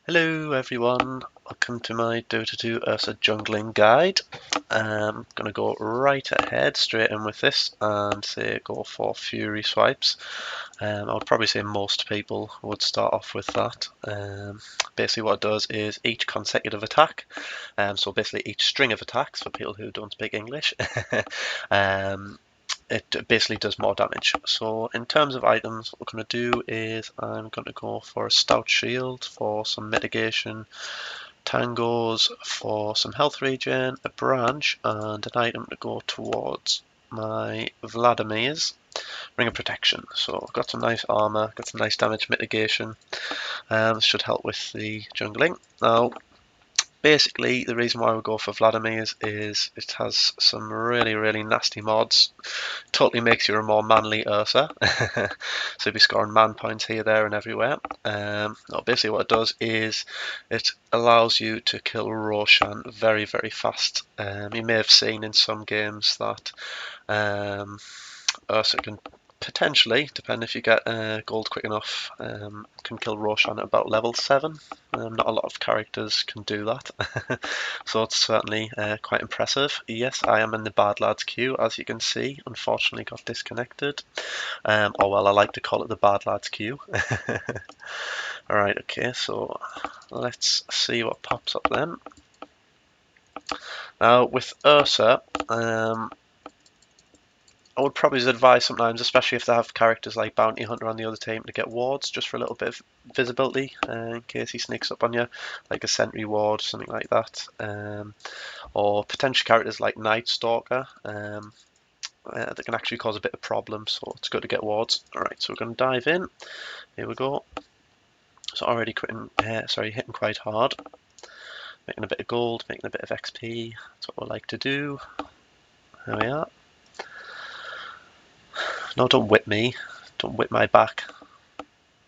Hello everyone, welcome to my Dota 2 Ursa jungling guide. I'm going to go right ahead, straight in with this and say go for Fury swipes. I would probably say most people would start off with that. Basically what it does is each consecutive attack, so basically each string of attacks for people who don't speak English, it basically does more damage. So in terms of items, what we're going to do is I'm going to go for a stout shield for some mitigation, tangos for some health regen, a branch, and an item to go towards my Vladimir's ring of protection. So I've got some nice armor, got some nice damage mitigation. This should help with the jungling. Now, basically, the reason why we go for Vladimir's is it has some really nasty mods. Totally makes you a more manly Ursa. So you'll be scoring man points here, there, and everywhere. Basically, what it does is it allows you to kill Roshan very fast. You may have seen in some games that Ursa can potentially, depending if you get gold quick enough, can kill Roshan at about level 7. Not a lot of characters can do that, so it's certainly quite impressive. Yes, I am in the bad lads queue, as you can see. Unfortunately got disconnected. Or well, I like to call it the bad lads queue. Alright, okay, so let's see what pops up then. Now, with Ursa, I would probably advise sometimes, especially if they have characters like Bounty Hunter on the other team, to get wards just for a little bit of visibility in case he sneaks up on you, like a sentry ward, something like that. Or potential characters like Night Stalker that can actually cause a bit of problem, so it's good to get wards. Alright, so we're going to dive in. Here we go. So already hitting quite hard. Making a bit of gold, making a bit of XP. That's what we like to do. There we are. No, don't whip me. Don't whip my back.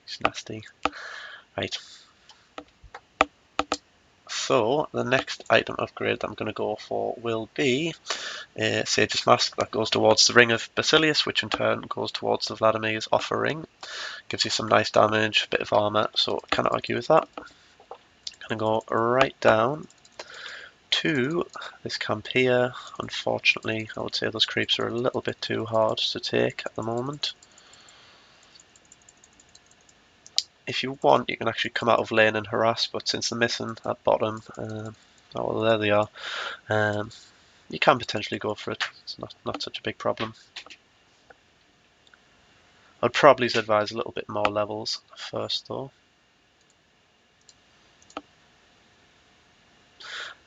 It's nasty. Right. So the next item upgrade that I'm going to go for will be Sage's Mask. That goes towards the Ring of Basilius, which in turn goes towards the Vladimir's Offer Ring. Gives you some nice damage, a bit of armor, so I cannot argue with that. Going to go right down to this camp here. Unfortunately, I would say those creeps are a little bit too hard to take at the moment. If you want, you can actually come out of lane and harass, but since they're missing at bottom, oh well, there they are. You can potentially go for it. It's not such a big problem. I'd probably advise a little bit more levels first though.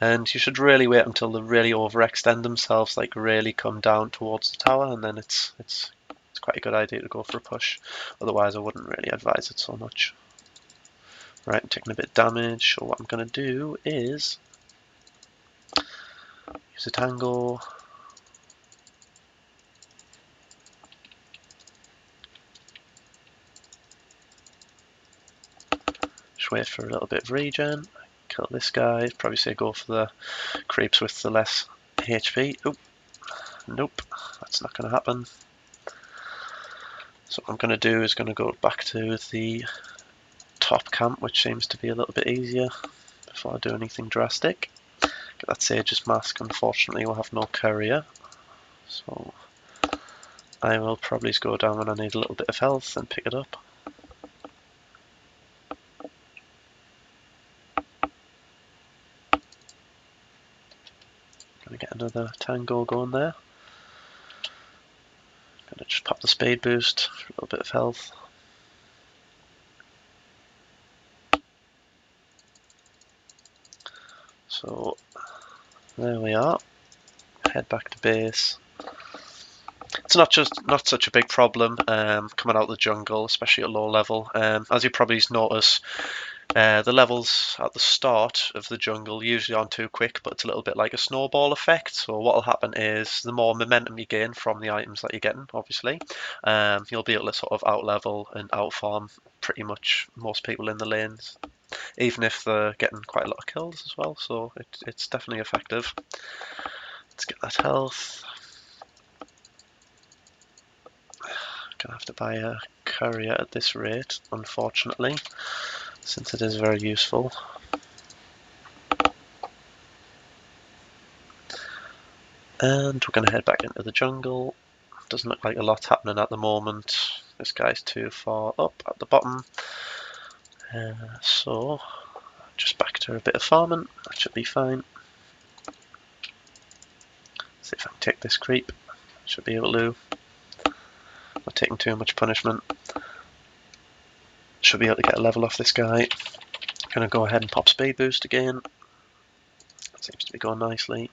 And you should really wait until they really overextend themselves, like really come down towards the tower, and then it's quite a good idea to go for a push. Otherwise, I wouldn't really advise it so much. Right, I'm taking a bit of damage, so what I'm going to do is use a tango. Just wait for a little bit of regen. Kill this guy. Probably say go for the creeps with the less HP. Oop. Nope, that's not going to happen. So what I'm going to do is going to go back to the top camp, which seems to be a little bit easier before I do anything drastic. Get that Sage's Mask. Unfortunately, we'll have no courier, so I will probably go down when I need a little bit of health and pick it up. Gonna get another tango going there. Gonna just pop the speed boost for a little bit of health. So there we are. Head back to base. It's not such a big problem coming out of the jungle, especially at low level. As you probably notice, the levels at the start of the jungle usually aren't too quick, but it's a little bit like a snowball effect. So what will happen is the more momentum you gain from the items that you're getting, obviously, you'll be able to sort of out-level and out-farm pretty much most people in the lanes, even if they're getting quite a lot of kills as well. So it's definitely effective. Let's get that health. Gonna have to buy a courier at this rate, unfortunately. since it is very useful. And we're going to head back into the jungle. Doesn't look like a lot's happening at the moment. This guy's too far up at the bottom. So just back to a bit of farming. That should be fine. See if I can take this creep. Should be able to. Not taking too much punishment. Should be able to get a level off this guy. Gonna go ahead and pop speed boost again. Seems to be going nicely.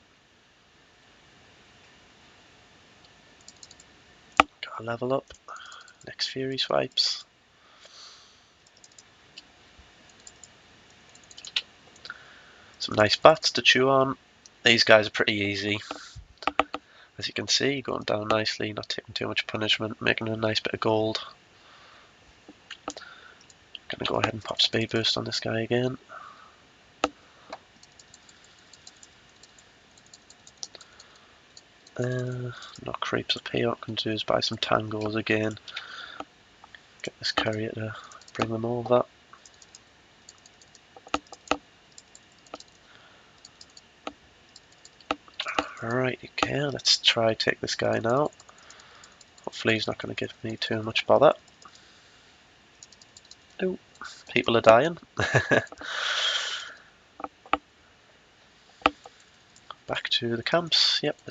Got a level up. Next Fury swipes. Some nice bats to chew on. These guys are pretty easy. As you can see, going down nicely, not taking too much punishment, making a nice bit of gold. Gonna go ahead and pop speed boost on this guy again. No creeps up here. What I can do is buy some tangos again. Get this courier to bring them over. Right, okay, let's try take this guy now. Hopefully he's not going to give me too much bother. Oh, people are dying. Back to the camps. Yep,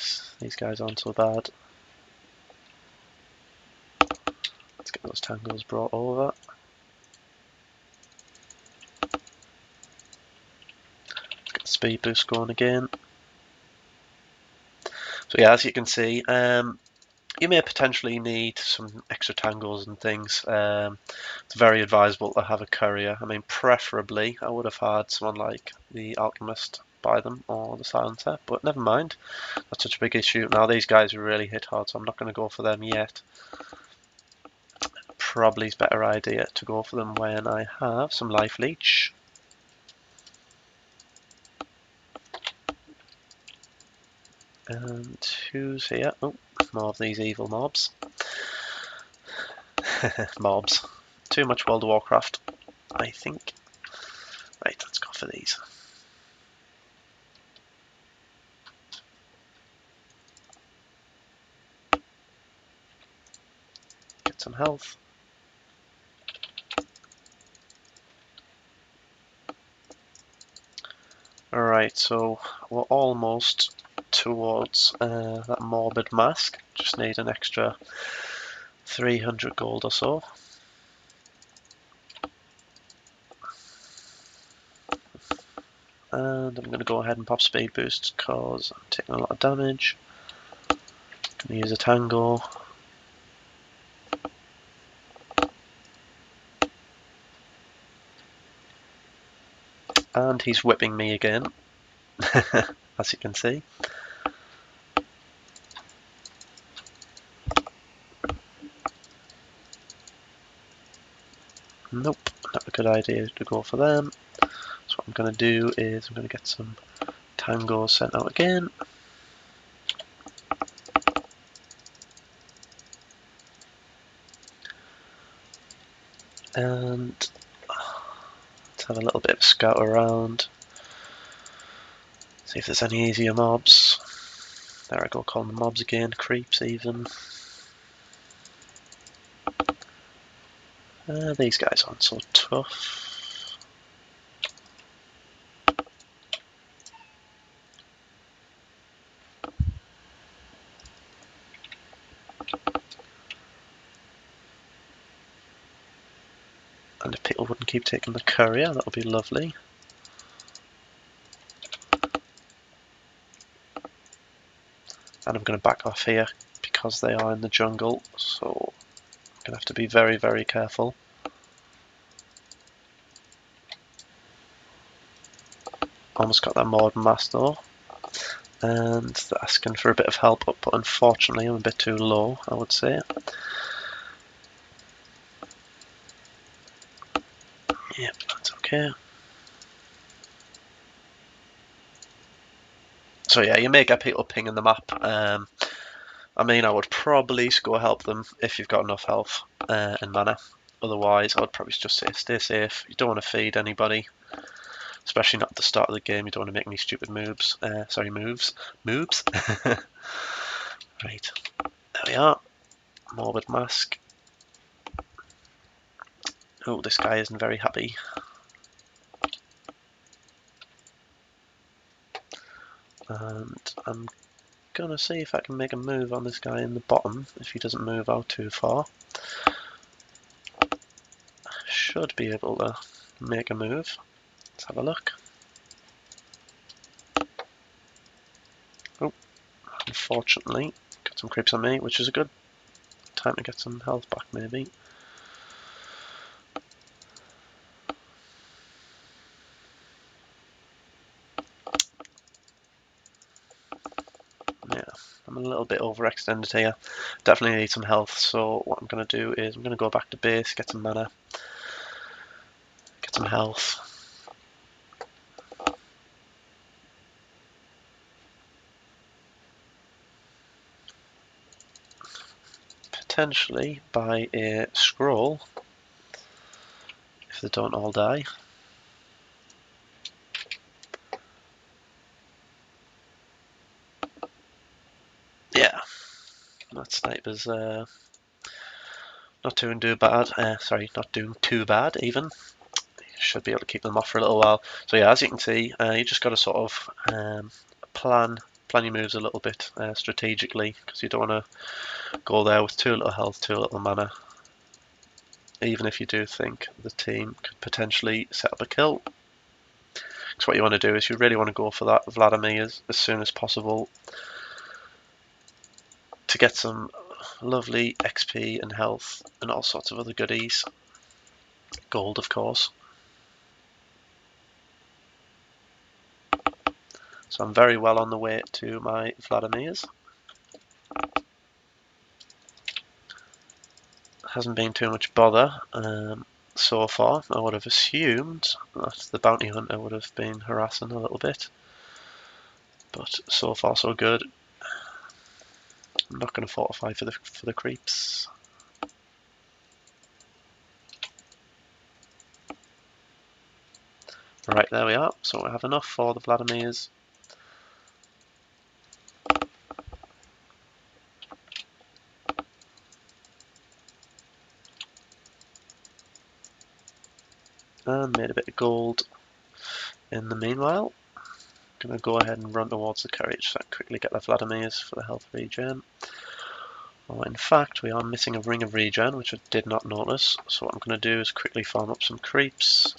these guys aren't so bad. Let's get those tangos brought over. Get the speed boost going again. So yeah, as you can see, you may potentially need some extra tangos and things. It's very advisable to have a courier. I mean, preferably, I would have had someone like the Alchemist buy them or the Silencer, but never mind. That's such a big issue. Now these guys really hit hard, so I'm not going to go for them yet. Probably is a better idea to go for them when I have some life leech. And who's here? Oh, more of these evil mobs. Mobs. Too much World of Warcraft, I think. Right, let's go for these. Get some health. Alright, so we're almost towards that morbid mask. Just need an extra 300 gold or so. And I'm going to go ahead and pop speed boost because I'm taking a lot of damage. Going to use a tango. And he's whipping me again, as you can see. Nope, not a good idea to go for them. So what I'm going to do is I'm going to get some tangos sent out again. And let's have a little bit of a scout around. See if there's any easier mobs. There I go, calling the mobs again, creeps even. These guys aren't so tough. And if people wouldn't keep taking the courier, that would be lovely. And I'm going to back off here because they are in the jungle, so I'm going to have to be very, very careful. Almost got that Morden mask though. And they're asking for a bit of help up, but unfortunately I'm a bit too low, I would say. Yep, that's okay. So yeah, you may get people pinging the map. I mean, I would probably go help them if you've got enough health and mana. Otherwise, I would probably just say stay safe. You don't want to feed anybody, especially not at the start of the game. You don't want to make any stupid moves. Sorry, moves. Moves. Right, there we are. Morbid Mask. Oh, this guy isn't very happy. And I'm gonna see if I can make a move on this guy in the bottom if he doesn't move out too far. Should be able to make a move. Let's have a look. Oh, unfortunately, got some creeps on me, which is a good time to get some health back maybe. Yeah, I'm a little bit overextended here. Definitely need some health, so what I'm going to do is I'm going to go back to base, get some mana, get some health. Potentially buy a scroll if they don't all die. Yeah, that sniper's not doing too bad. Sorry, not doing too bad even. Should be able to keep them off for a little while. So yeah, as you can see, you just got to sort of plan your moves a little bit strategically, because you don't want to go there with too little health, too little mana. Even if you do think the team could potentially set up a kill. So what you want to do is you really want to go for that Vladimir as soon as possible to get some lovely XP and health and all sorts of other goodies. Gold, of course. So I'm very well on the way to my Vladimirs. Hasn't been too much bother so far. I would have assumed that the bounty hunter would have been harassing a little bit, but so far so good. I'm not going to fortify for the creeps. Right, there we are. So we have enough for the Vladimirs. And made a bit of gold in the meanwhile. Gonna go ahead and run towards the carriage so I can quickly get the Vladimirs for the health regen. Oh, in fact, we are missing a ring of regen, which I did not notice. So what I'm going to do is quickly farm up some creeps.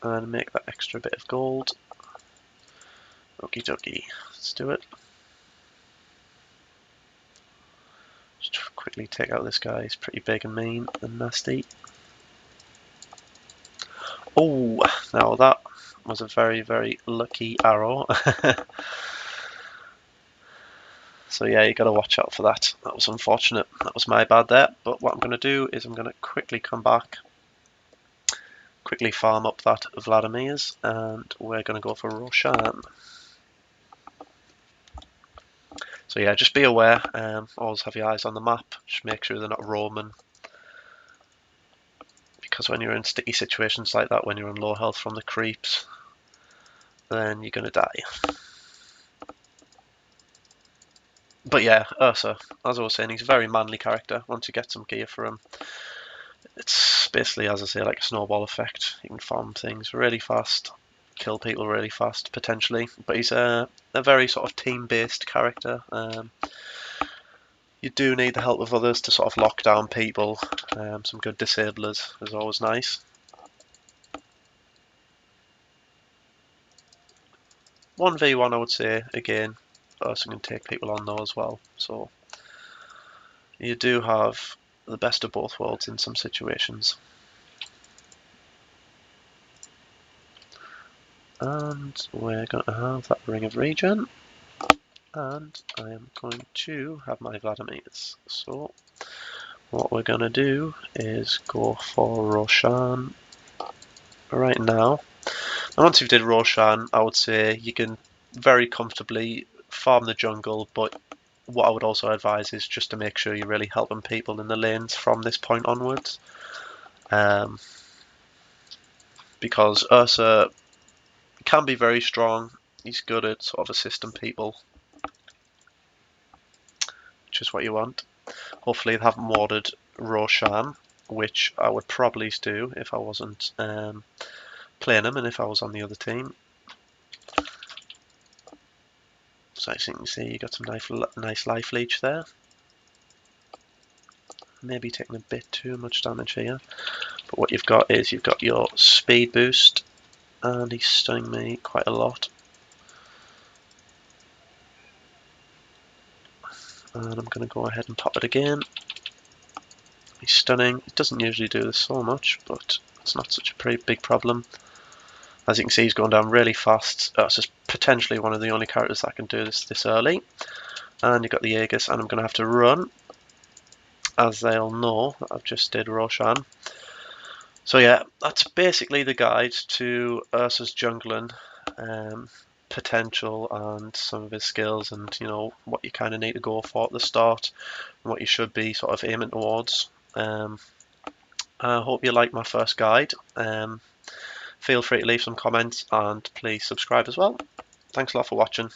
And make that extra bit of gold. Okie dokie, let's do it. Just quickly take out this guy, he's pretty big and mean and nasty. Oh, now that was a very, very lucky arrow. So yeah, you got to watch out for that. That was unfortunate. That was my bad there. But what I'm going to do is I'm going to quickly come back, quickly farm up that Vladimir's, and we're going to go for Roshan. So yeah, just be aware. Always have your eyes on the map. Just make sure they're not roaming, because when you're in sticky situations like that, when you're on low health from the creeps, then you're going to die. But yeah, Ursa, as I was saying, he's a very manly character. Once you get some gear for him, it's basically, as I say, like a snowball effect. You can farm things really fast, kill people really fast, potentially. But he's a very sort of team-based character. You do need the help of others to sort of lock down people. Some good disablers is always nice. 1v1, I would say, again, Ursa can take people on though as well. So you do have the best of both worlds in some situations. And we're going to have that ring of regen. And I am going to have my Vladimirs. So what we're going to do is go for Roshan right now. And once you've did Roshan, I would say you can very comfortably farm the jungle, but what I would also advise is just to make sure you're really helping people in the lanes from this point onwards. Because Ursa can be very strong. He's good at sort of assisting people, which is what you want. Hopefully they haven't warded Roshan, which I would probably do if I wasn't playing him and if I was on the other team. So as you can see, you got some nice life leech there. Maybe taking a bit too much damage here. But what you've got is you've got your speed boost, and he's stunning me quite a lot. And I'm going to go ahead and pop it again. He's stunning. It doesn't usually do this so much, but it's not such a pretty big problem. As you can see, he's going down really fast. It's just potentially one of the only characters that can do this early. And you've got the Aegis, and I'm going to have to run, as they'll know that I've just did Roshan. So yeah, that's basically the guide to Ursa's jungling potential and some of his skills, and you know what you kind of need to go for at the start and what you should be sort of aiming towards. I hope you like my first guide. Feel free to leave some comments and please subscribe as well. Thanks a lot for watching.